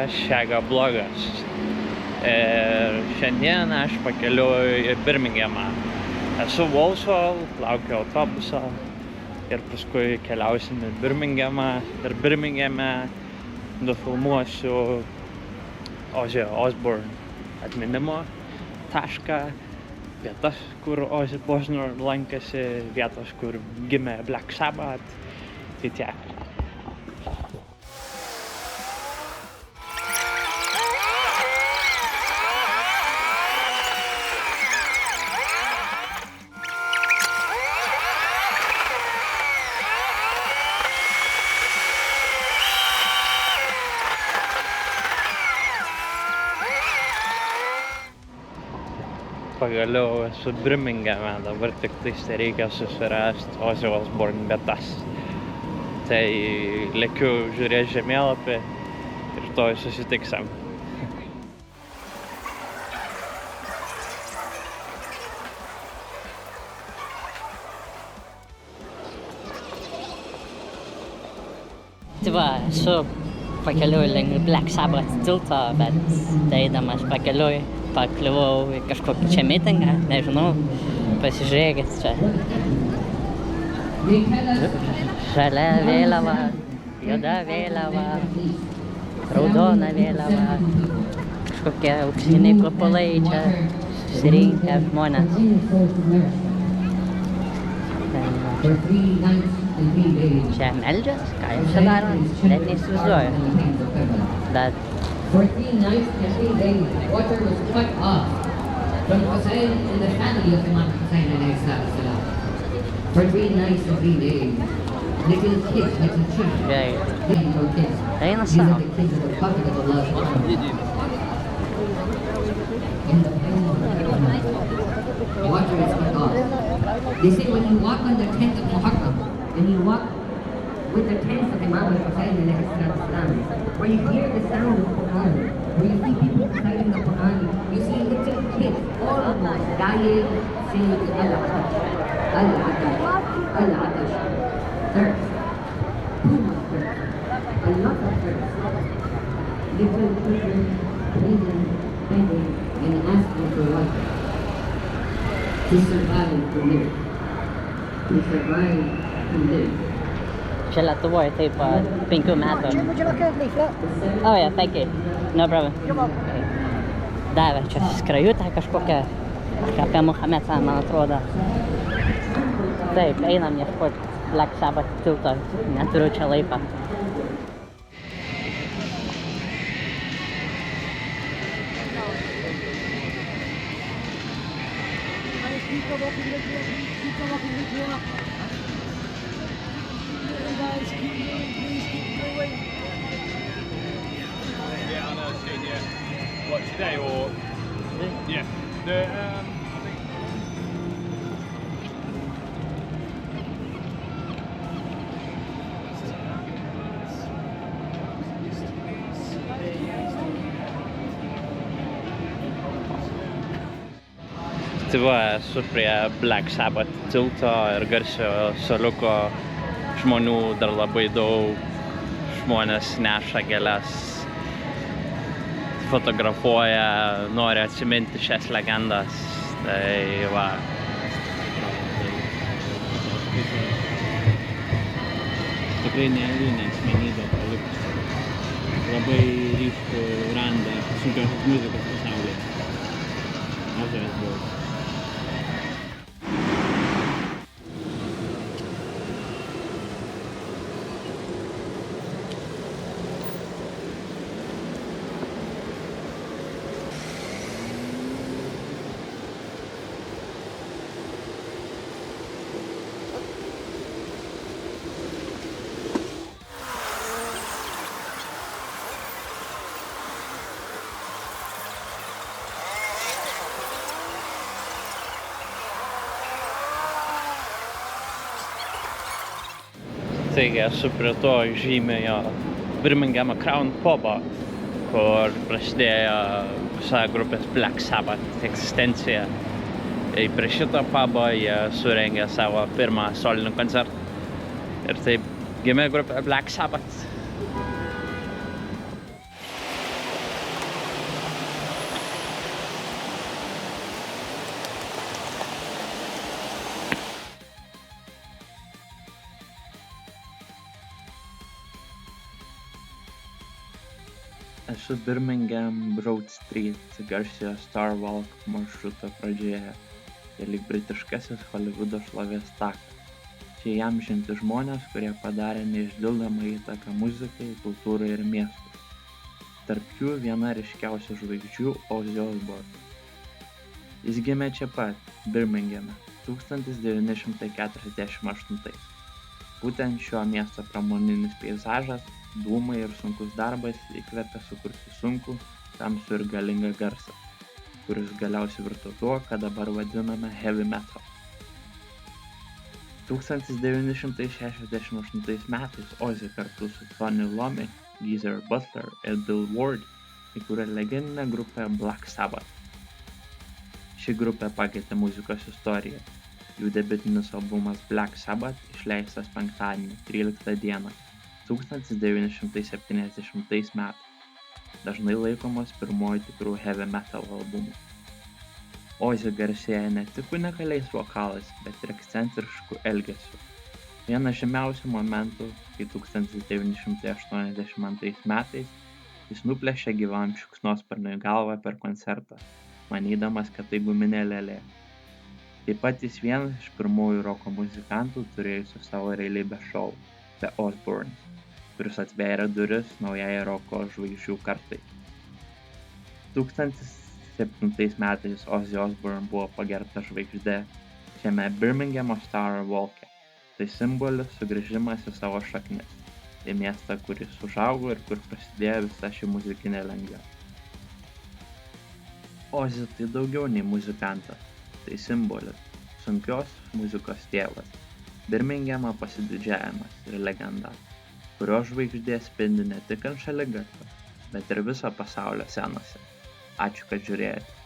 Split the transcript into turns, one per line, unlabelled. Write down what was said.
Šega blogas. Ir šiandien aš pakeliu į Birmingemą. Esu Walsall, laukiu autobuso ir paskui keliausim į Birmingemą. Ir Birmingeme nufilmuosiu Ozzy Osbourne atminimo tašką, vietas, kur Ozzy Osbourne lankėsi, vietos, kur gimė Black Sabbath. Tai tiek. Pagaliau esu Birmingeme, dabar tik tais reikia susirasti Ozzy Osbourne vietas. Tai lekiu žiūrėti žemėlapį ir rytoj susitiksim.
Tai va, esu pakeliui link Black Sabbath tilto, bet eidamas pakeliui pakliuvau į kažkokį čia mitingą, nežinau, pasižiūrėkit čia. Žalia vėliava, juoda vėliava, raudona vėliava, kažkokie auksiniai kvepalai čia susirinkę žmonės. Čia meldžias, ką jums čia daro, net neįsivaizduoju. Bet
14 nights and 3 days, water was cut off from Hussein and the family of Imam Hussein alayhi salam. For 3 nights and 3 days, little kids, little children, little kids. These are the kids of the Prophet of Allah. In the water is cut off. They say when you walk on the 10th of Muharram, when you walk with the tents of Imam Hussein alayhi salam, where you hear the sound of Quran, where you see people reciting the Quran, you see little kids, all of them dying, saying Al-Atash, Al-Atash, Al-Atash, thirst, too much thirst, a lot of thirst. Little children pleading, begging, and asking for water to survive to live, to survive to live.
čia Lietuvoje taip 5 metų.
Would you like a leaflet?
Oh yeah, thank you. No problem.
You're welcome.
Davė čia skrajutę kažkokią, apie Muhamedą, man atrodo. Taip, einam ieškoti Black Sabbath tilto, neturiu čia laiko.
What, today or? Yeah. The, I think...
Tai va, esu prie Black Sabbath tilto ir garsio suoliuko. Žmonių dar labai daug. Žmonės neša gėles, fotografuoja, nori atsiminti šias legendas. Tai va. Tikrai neeilinė asmenybė palikusi. Labai ryškų randą sunkiosios muzikos pasaulyje. Ozzy Osbourne. Taigi esu prie to žymėjo Birmingemo Crown Pubo, kur prasidėjo visa grupės Black Sabbath egzistencija. Tai prie šito pubo jie surengė savo pirmą solinį koncertą. Ir taip gimė grupė Black Sabbath. Esu Birmingham Broad Street, garsiojo Star Walk maršruto pradžioje. Tai lyg britiškasis Holivudo šlovės takas. Čia įamžinti žmonės, kurie padarė neišdildomą įtaką muzikai, kultūrai ir miestui. Tarp jų viena ryškiausių žvaigždžių Ozzy Osbourne. Jis gimė čia pat, Birminghame, 1948. Būtent šio miesto pramoninis peizažas, dūmai ir sunkus darbas įkvėpė sukurti sunkų, tamsų ir galingą garsą, kuris galiausiai virto tuo, ką dabar vadiname heavy metal. 1968 metais Ozzy kartu su Tony Iommi, Geezer Butler ir Bill Ward įkūrė legendinę grupę Black Sabbath. Ši grupė pakeitė muzikos istoriją. Jų debiutinis albumas Black Sabbath išleistas penktadienį, 13 dieną, 1970 metais. Dažnai laikomas pirmuoju tikrų heavy metal albumu. Ozzy garsėja ne tik unikaliais vokalais, bet ir ekscentrišku elgesiu. Vienas žymiausių momentų, kai 1982 metais jis nuplėšė gyvam šikšnosparniui galvą per koncertą, manydamas, kad tai guminė lėlė. Taip pat jis vienas iš pirmųjų roko muzikantų turėjusių savo realybės šou The Osbournes, kuris atvėrė duris naujai roko žvaigždžių kartai. 2007 metais Ozzy Osbourne buvo pagerbta žvaigždė šiame Birminghamo Star Walk'e. Tai simbolis sugrįžimas į savo šaknis, į miestą, kuris užaugo ir kur prasidėjo visa ši muzikinė lengva. Ozzy tai daugiau nei muzikantas, tai simbolis, sunkios muzikos tėvas, Birminghamo pasididžiavimas ir legenda, kurio žvaigždė spindi ne tik ant šaligatvio, bet ir viso pasaulio scenose. Ačiū, kad žiūrėjote.